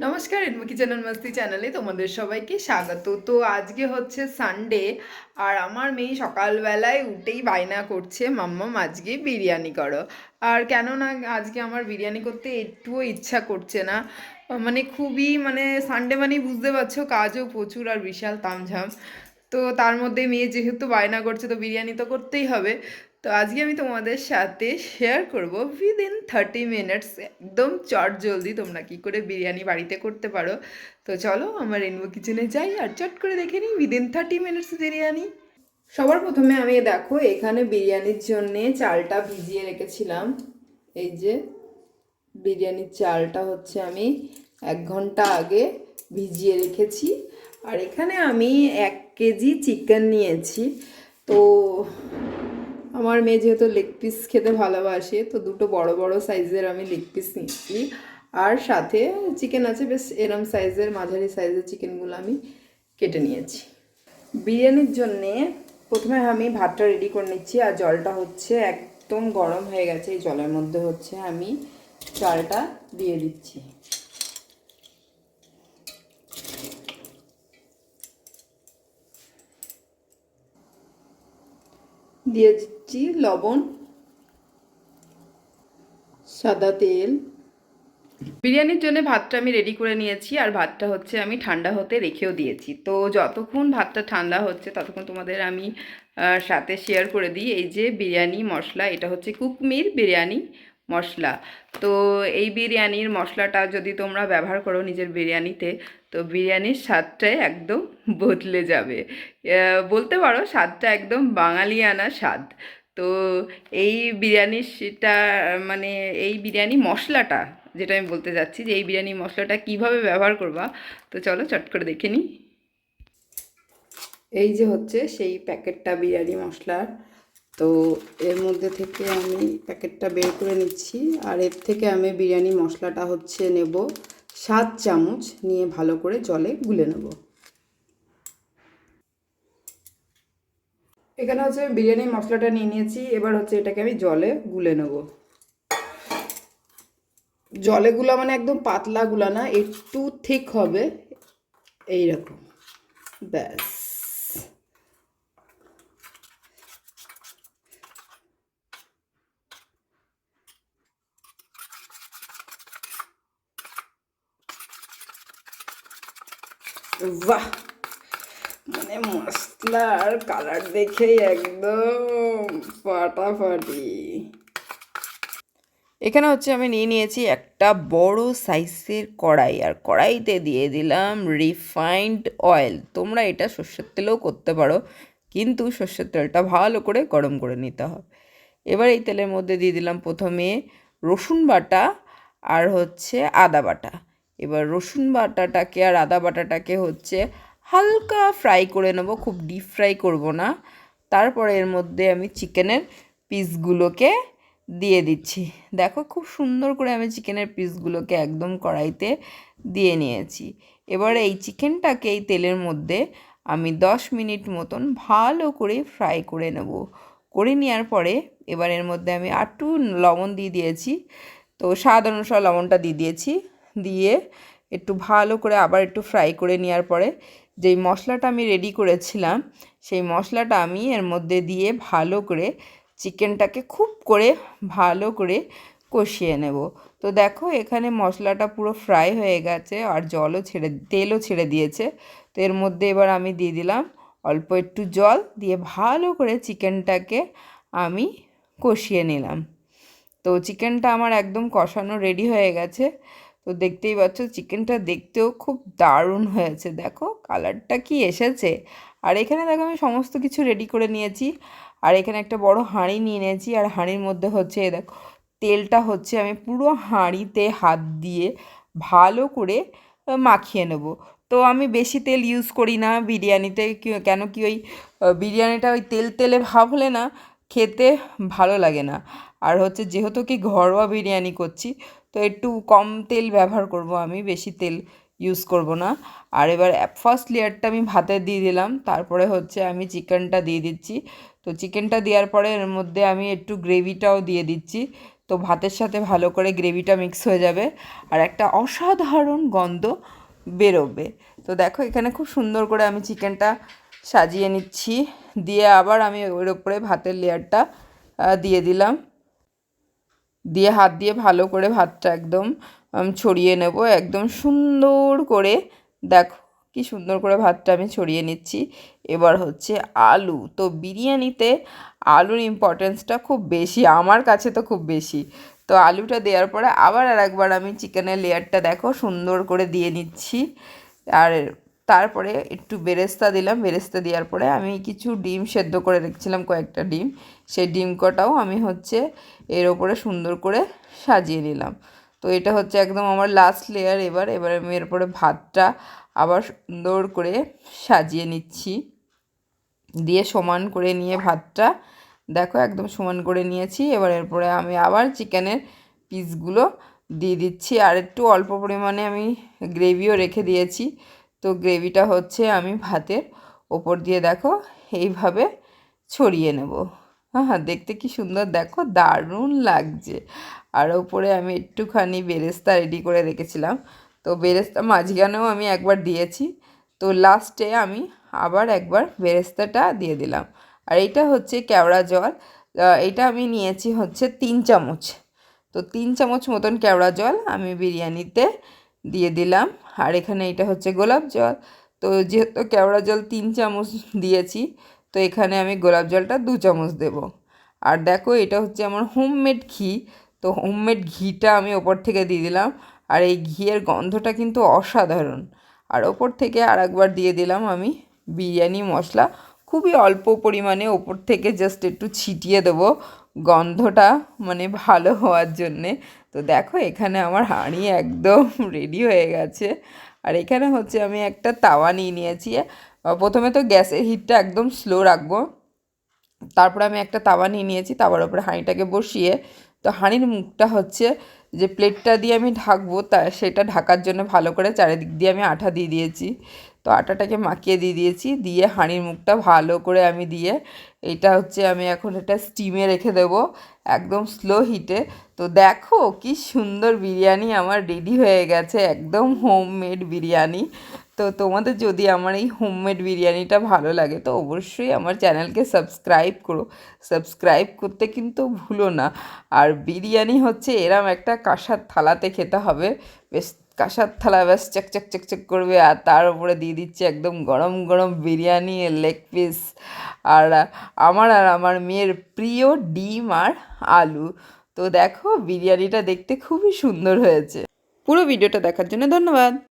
নমস্কার, এডমো কিচেন আর মাস্তি চ্যানেলে তোমাদের সবাইকে স্বাগত। তো আজকে হচ্ছে সানডে, আর আমার মেয়ে সকালবেলায় উঠেই বায়না করছে মাম্মাম আজকে বিরিয়ানি করো। আর কেন না আজকে আমার বিরিয়ানি করতে একটুও ইচ্ছা করছে না, মানে খুবই মানে সানডে মানেই বুঝতে পারছো কাজও প্রচুর আর বিশাল তামঝাম। তো তার মধ্যে মেয়ে যেহেতু বায়না করছে তো বিরিয়ানি তো করতেই হবে। তো আজকে আমি তোমাদের সাথে শেয়ার করব উইদিন 30 মিনিটস একদম চট জলদি তোমরা কি করে বিরিয়ানি বাড়িতে করতে পারো। তো চলো আমার রেনবো কিচেনে যাই আর চট করে দেখে নিই উইদিন 30 মিনিটস বিরিয়ানি। সবার প্রথমে আমি দেখো এখানে বিরিয়ানির জন্যে চালটা ভিজিয়ে রেখেছিলাম। এই যে বিরিয়ানির চালটা হচ্ছে আমি 1 ঘন্টা আগে ভিজিয়ে রেখেছি। আর এখানে আমি 1 কেজি চিকেন নিয়েছি। তো আমার মেয়ে যেহেতু লেগ পিস খেতে ভালোবাসে তো দুটো বড় বড় সাইজের আমি লেগ পিস নিয়েছি। আর সাথে চিকেন আছে বেশ এরম সাইজের, মাঝারি সাইজের চিকেনগুলো আমি কেটে নিয়েছি। বিরিয়ানির জন্যে প্রথমে আমি ভাতটা রেডি করে নিচ্ছি, আর জলটা হচ্ছে একদম গরম হয়ে গেছে। এই জলের মধ্যে হচ্ছে আমি চালটা দিয়ে দিচ্ছি। দিয়ে দিচ্ছি লবণ, সাদা তেল। বিরিয়ানির জন্য ভাতটা আমি রেডি করে নিয়েছি, আর ভাতটা হচ্ছে আমি ঠান্ডা হতে রেখেও দিয়েছি। তো যতক্ষণ ভাতটা ঠান্ডা হচ্ছে ততক্ষণ তোমাদের আমি সাথে শেয়ার করে দিই এই যে বিরিয়ানি মশলা। এটা হচ্ছে কুকমির বিরিয়ানি মশলা। তো এই বিরিয়ানির মশলাটা যদি তোমরা ব্যবহার করো নিজের বিরিয়ানিতে তো বিরিয়ানির স্বাদটাই একদম বদলে যাবে। বলতে পারো স্বাদটা একদম বাঙালিয়ানা স্বাদ। তো এই বিরিয়ানিটা মানে এই বিরিয়ানি মশলাটা যেটা আমি বলতে যাচ্ছি যে এই বিরিয়ানি মশলাটা কিভাবে ব্যবহার করবা, তো চলো চট করে দেখে নিই। এই যে হচ্ছে সেই প্যাকেটটা বিরিয়ানি মশলার। তো এর মধ্যে থেকে আমি প্যাকেটটা বের করে নিচ্ছি, আর এর থেকে আমি বিরিয়ানি মশলাটা হচ্ছে নেব 7 চামচ, নিয়ে ভালো করে জলে গুলে নেব। এখানে হচ্ছে বিরিয়ানি মশলাটা নিয়ে নিয়েছি, এবার হচ্ছে এটাকে আমি জলে গুলে নেব। জলে গুলা মানে একদম পাতলা গুলা না, একটু ঠিক হবে এইরকম, ব্যাস। বাহ, মানে মশলার কালার দেখেই একদম ফাটাফাটি। এখানে হচ্ছে আমি নিয়ে নিয়েছি একটা বড় সাইজের কড়াই, আর কড়াইতে দিয়ে দিলাম রিফাইন্ড অয়েল। তোমরা এটা সর্ষের তেলেও করতে পারো, কিন্তু সর্ষের তেলটা ভালো করে গরম করে নিতে হবে। এবার এই তেলের মধ্যে দিয়ে দিলাম প্রথমে রসুন বাটা আর হচ্ছে আদা বাটা। এবার রসুন বাটাটাকে আর আদা বাটাটাকে হচ্ছে হালকা ফ্রাই করে নেব, খুব ডিপ ফ্রাই করব না। তারপরে এর মধ্যে আমি চিকেনের পিসগুলোকে দিয়ে দিচ্ছি। দেখো খুব সুন্দর করে আমি চিকেনের পিসগুলোকে একদম কড়াইতে দিয়ে নিয়েছি। এবার এই চিকেনটাকে এই তেলের মধ্যে আমি 10 মিনিট মতন ভালো করে ফ্রাই করে নেব। করে নেওয়ার পরে এবার এর মধ্যে আমি একটু লবণ দিয়ে দিয়েছি, তো স্বাদ অনুসারে লবণটা দিয়ে দিয়েছি। দিয়ে একটু ভালো করে আবার একটু ফ্রাই করে নেওয়ার পরে যেই মশলাটা আমি রেডি করেছিলাম সেই মশলাটা আমি এর মধ্যে দিয়ে ভালো করে চিকেনটাকে খুব করে ভালো করে কষিয়ে নেব। তো দেখো এখানে মশলাটা পুরো ফ্রাই হয়ে গেছে আর তেলও ছেড়ে দিয়েছে। তো এর মধ্যে এবার আমি দিয়ে দিলাম অল্প একটু জল, দিয়ে ভালো করে চিকেনটাকে আমি কষিয়ে নিলাম। তো চিকেনটা আমার একদম কষানো রেডি হয়ে গেছে। তো দেখতেই পাচ্ছ চিকেনটা দেখতেও খুব দারুণ হয়েছে, দেখো কালারটা কি এসেছে। আর এখানে দেখো আমি সমস্ত কিছু রেডি করে নিয়েছি, আর এখানে একটা বড় হাঁড়ি নিয়ে নিয়েছি, আর হাঁড়ির মধ্যে হচ্ছে দেখো তেলটা হচ্ছে আমি পুরো হাঁড়িতে হাত দিয়ে ভালো করে মাখিয়ে নেব। তো আমি বেশি তেল ইউজ করি না বিরিয়ানিতে, কেন কি ওই বিরিয়ানিটা ওই তেল তেলে ভাব হলে না খেতে ভালো লাগে না। আর হচ্ছে যেহেতু কি ঘরোয়া বিরিয়ানি করছি তো একটু কম তেল ব্যবহার করব, আমি বেশি তেল ইউজ করব না। আর এবার ফার্স্ট লেয়ারটা আমি ভাতে দিয়ে দিলাম, তারপরে হচ্ছে আমি চিকেনটা দিয়ে দিচ্ছি। তো চিকেনটা দেওয়ার পরে এর মধ্যে আমি একটু গ্রেভিটাও দিয়ে দিচ্ছি। তো ভাতের সাথে ভালো করে গ্রেভিটা মিক্স হয়ে যাবে আর একটা অসাধারণ গন্ধ বেরোবে। তো দেখো এখানে খুব সুন্দর করে আমি চিকেনটা সাজিয়ে নিচ্ছি, দিয়ে আবার আমি ওর উপরে ভাতের লেয়ারটা দিয়ে দিলাম, দিয়ে হাত দিয়ে ভালো করে ভাতটা একদম ছড়িয়ে নেব একদম সুন্দর করে। দেখো কি সুন্দর করে ভাতটা আমি ছড়িয়ে নিচ্ছি। এবার হচ্ছে আলু। তো বিরিয়ানিতে আলুর ইম্পর্টেন্সটা খুব বেশি, আমার কাছে তো খুব বেশি। তো আলুটা দেওয়ার পরে আবার আরেকবার আমি চিকেনের লেয়ারটা দেখো সুন্দর করে দিয়ে নিচ্ছি। আর তারপরে একটু বেরেস্তা দিলাম, বেরেস্তা দেওয়ার পরে আমি কিছু ডিম সেদ্ধ করে রেখেছিলাম, কয়েকটা ডিম, সেই ডিম কটাও আমি হচ্ছে এর ওপরে সুন্দর করে সাজিয়ে নিলাম। তো এটা হচ্ছে একদম আমার লাস্ট লেয়ার। এবার আমি এর উপরে ভাতটা আবার সুন্দর করে সাজিয়ে নিচ্ছি, দিয়ে সমান করে নিয়ে ভাতটা দেখো একদম সমান করে নিয়েছি। এবার এরপরে আমি আবার চিকেনের পিসগুলো দিয়ে দিচ্ছি, আর একটু অল্প পরিমাণে আমি গ্রেভিও রেখে দিয়েছি। তো গ্রেভিটা হচ্ছে আমি ভাতের ওপর দিয়ে দেখো এইভাবে ছড়িয়ে নেব। হ্যাঁ হ্যাঁ, দেখতে কি সুন্দর, দেখো দারুণ লাগছে। আর ওপরে আমি একটুখানি বেরেস্তা রেডি করে রেখেছিলাম, তো বেরেস্তা মাঝখানেও আমি একবার দিয়েছি, তো লাস্টে আমি আবার একবার বেরেস্তাটা দিয়ে দিলাম। আর এইটা হচ্ছে কেওড়া জল, এটা আমি নিয়েছি হচ্ছে 3 চামচ। তো 3 চামচ মতন কেওড়া জল আমি বিরিয়ানিতে দিয়ে দিলাম। আর এখানে এটা হচ্ছে গোলাপ জল। তো যেহেতু কেওড়া জল 3 চামচ দিয়েছি, তো এখানে আমি গোলাপ জলটা 2 চামচ দেব। আর দেখো এটা হচ্ছে আমার হোমমেড ঘি, তো হোমমেড ঘিটা আমি ওপর থেকে দিয়ে দিলাম। আর এই ঘিয়ের গন্ধটা কিন্তু অসাধারণ। আর ওপর থেকে আর একবার দিয়ে দিলাম আমি বিরিয়ানি মশলা, খুবই অল্প পরিমাণে ওপর থেকে জাস্ট একটু ছিটিয়ে দেবো গন্ধটা মানে ভালো হওয়ার জন্যে। তো দেখো এখানে আমার হাঁড়ি একদম রেডি হয়ে গেছে। আর এখানে হচ্ছে আমি একটা তাওয়া নিয়ে নিয়েছি। প্রথমে তো গ্যাসের হিটটা একদম স্লো রাখবো, তারপরে আমি একটা তাওয়া নিয়ে নিয়েছি, তাওয়ার উপরে হাঁড়িটাকে বসিয়ে, তো হাঁড়ির মুখটা হচ্ছে যে প্লেটটা দিয়ে আমি ঢাকবো তা সেটা ঢাকার জন্য ভালো করে চারিদিক দিয়ে আমি আঠা দিয়ে দিয়েছি। তো আটাটাকে মাখিয়ে দিয়ে দিয়েছি, দিয়ে হাঁড়ির মুখটা ভালো করে আমি দিয়ে এটা হচ্ছে আমি এখন এটা স্টিমে রেখে দেবো একদম স্লো হিটে। তো দেখো কি সুন্দর বিরিয়ানি আমার রেডি হয়ে গেছে, একদম হোমমেড বিরিয়ানি। তো তোমাদের যদি আমার এই হোমমেড বিরিয়ানিটা ভালো লাগে তো অবশ্যই আমার চ্যানেলকে সাবস্ক্রাইব করো, সাবস্ক্রাইব করতে কিন্তু ভুলো না। আর বিরিয়ানি হচ্ছে এরম একটা কাঁসার থালাতে খেতে হবে, বেশ কাঁসার থালা বেশ চকচক চকচক করবে, আর তার উপরে দিয়ে দিচ্ছে একদম গরম গরম বিরিয়ানি লেগ পিস আর আমার মেয়ের প্রিয় ডিম আর আলু। তো দেখো বিরিয়ানিটা দেখতে খুবই সুন্দর হয়েছে। পুরো ভিডিওটা দেখার জন্য ধন্যবাদ।